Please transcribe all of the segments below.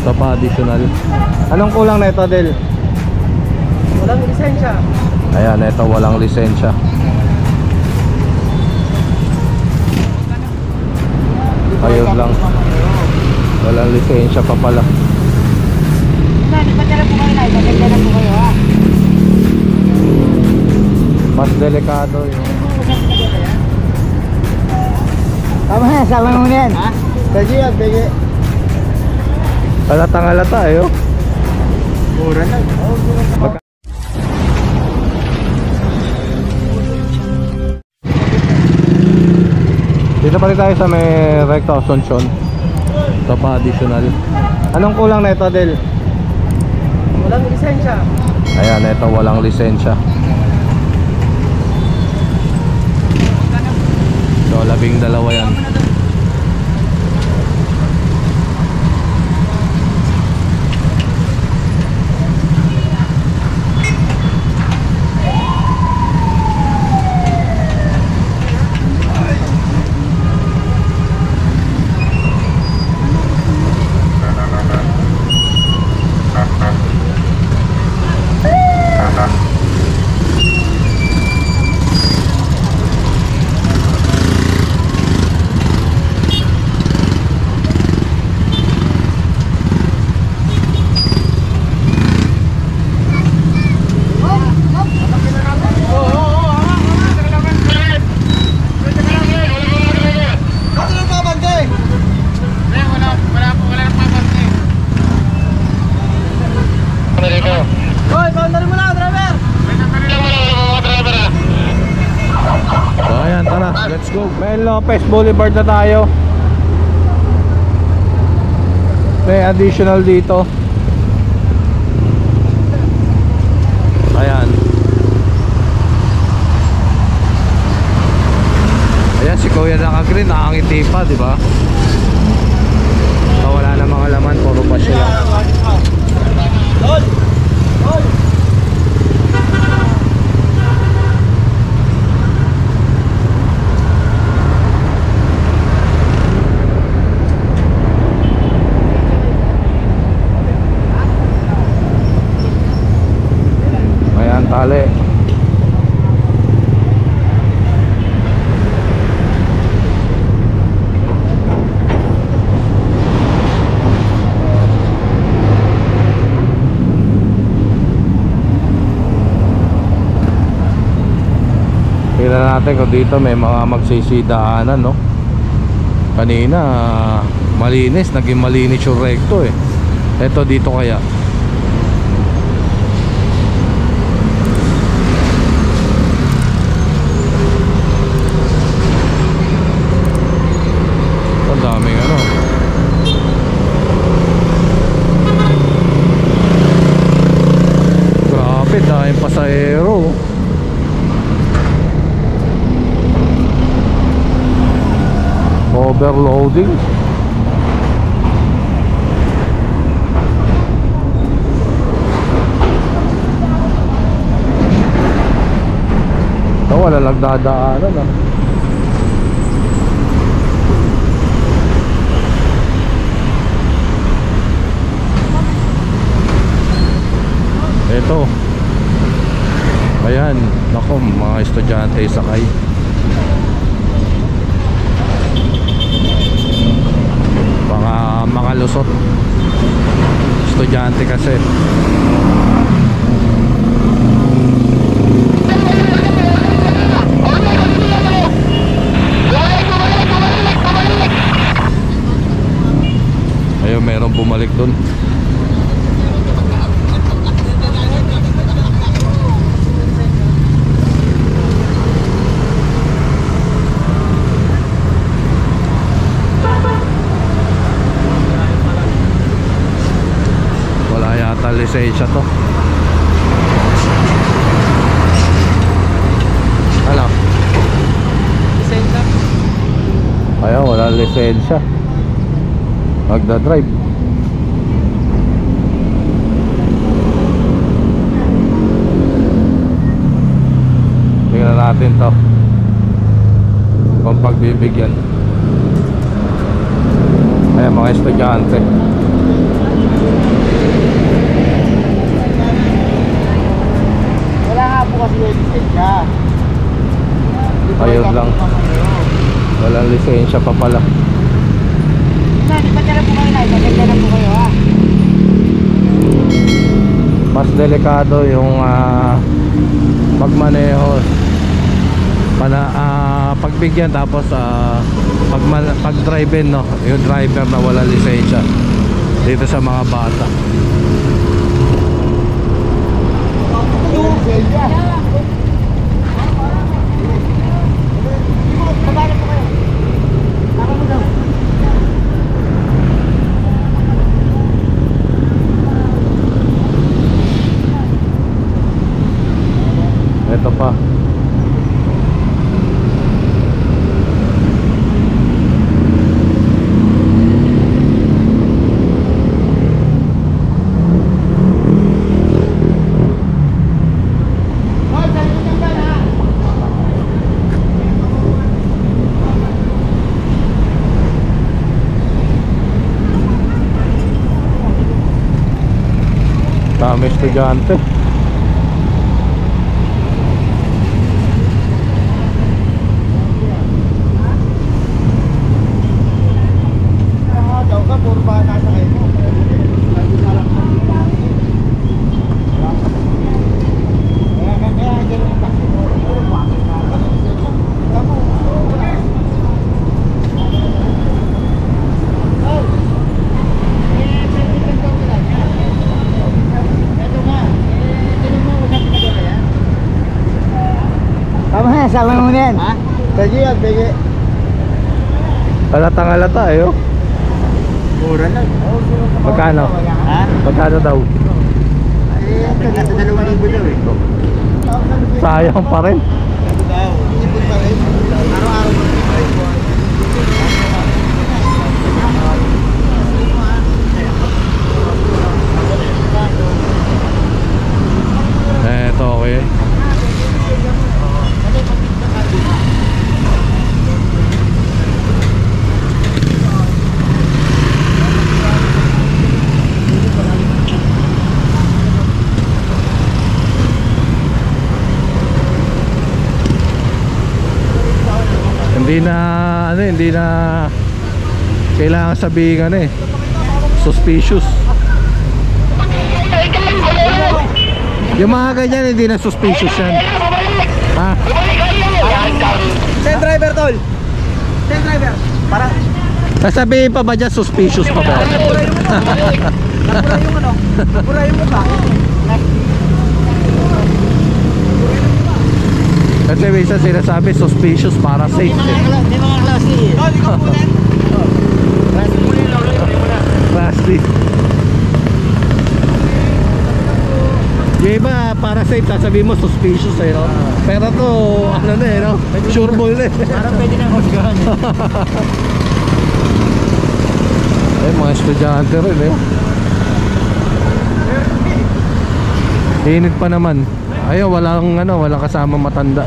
Ito pa additional. Anong kulang na ito, Del? Walang lisensya. Ayan, ito walang lisensya. Ayun lang. Walang lisensya pa pala. Ipadala po kayo na. Ipadala po kayo ha. Mas delikado yung... Tama na, sama mo na yan. Ha? Pwede yan, pwede. Halatang halata eh oh. Mura lang. Dito pa rin tayo sa may Recto Asuncion. Ito pa additional. Anong kulang na ito, Del? Walang lisensya. Ayan, ito walang lisensya. So, 12 yan. Let's go. Mel Lopez Boulevard na tayo. May additional dito. Ayan. Ayan si Kuya naka-green, nakangiti pa, di ba? Wala na mga laman, puro pa sila. Tali. Tingnan natin kung dito may mga magsisidaanan, no? Kanina malinis, naging malinis yung recto eh. Eto dito kaya. Daming ano. Grabe, daming pasahero. Overloading. Wala nagdadaanan ah. Ito. Ayan, nako, mga estudyante sakay. Mga lusot. Estudyante kasi. Ayun, merong bumalik dun. Lisensya to. Ano? Lisensya? Ayaw, wala lisensya. Magdadrive. Tingnan natin to kung pagbibigyan. Ayan, mga estudyante. lisensya pa pala. Di pa tala po kayo na. Maganda na po kayo ha. Mas delikado yung pagmaneho, pagbigyan, tapos pag-drive in, no, yung driver na wala lisensya dito sa mga bata. Ito pa. Dami estudyante. Sama mo na yan. Ha? Pwede yan, pwede. Halatang halata eh, oh. Mura lang. Magkano? Ha? Magkano daw? Ay, nasa 2,000 daw eh. Sayang pa rin. Ipon pa rin. Araw-araw. Eto, okay. Hindi na kailangan sabihin suspicious. Yung mga ganyan hindi na suspicious yan. Ha? Send driver, tol. Send driver. Para Sasabihin pa ba dyan suspicious pa ba? napura yung ano. Napura yung mukha. Kasi minsan sinasabi suspicious para safe. May mga klase eh. Oh, di ko po din. Klase mo rin, lolo. Plastic. Yung iba para safe, sasabihin mo suspicious eh, no? Pero to, ano na eh, no? Sure ball na eh. Parang pwede na husgahan eh. Ay, mga estudyante rin eh. Init pa naman. Ayun, walang kasama matanda.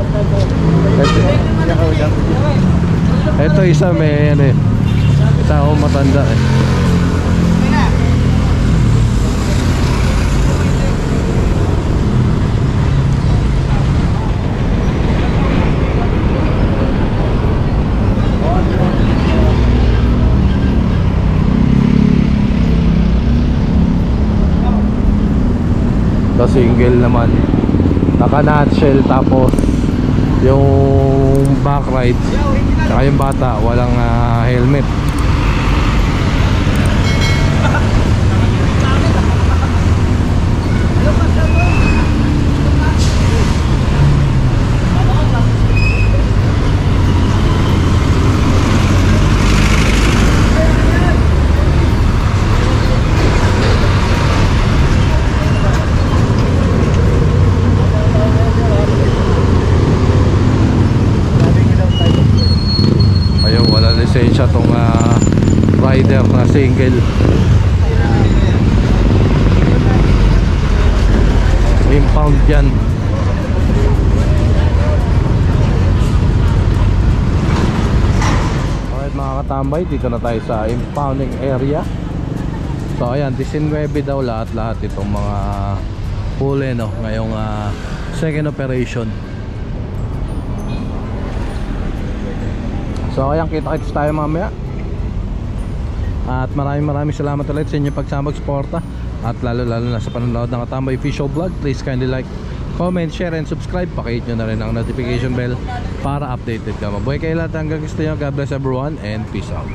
Ito isa may isa akong matanda eh. So single naman, naka nutshell, tapos yung back ride saka yung bata walang helmet. Lisensya tong rider na single. Impound yan. Alright mga katambay, dito na tayo sa impounding area. So ayan, 19 daw lahat itong mga huli, no, ngayong second operation. So ayan, kita-kits tayo mamaya. At maraming salamat ulit sa inyong pagsama-suporta. At lalo na sa panonood ng Katambay Official Vlog. Please kindly like, comment, share, and subscribe. Pakihit nyo na rin ang notification bell para updated ka. Mabuhay kayo lahat hanggang gusto nyo. God bless everyone and peace out.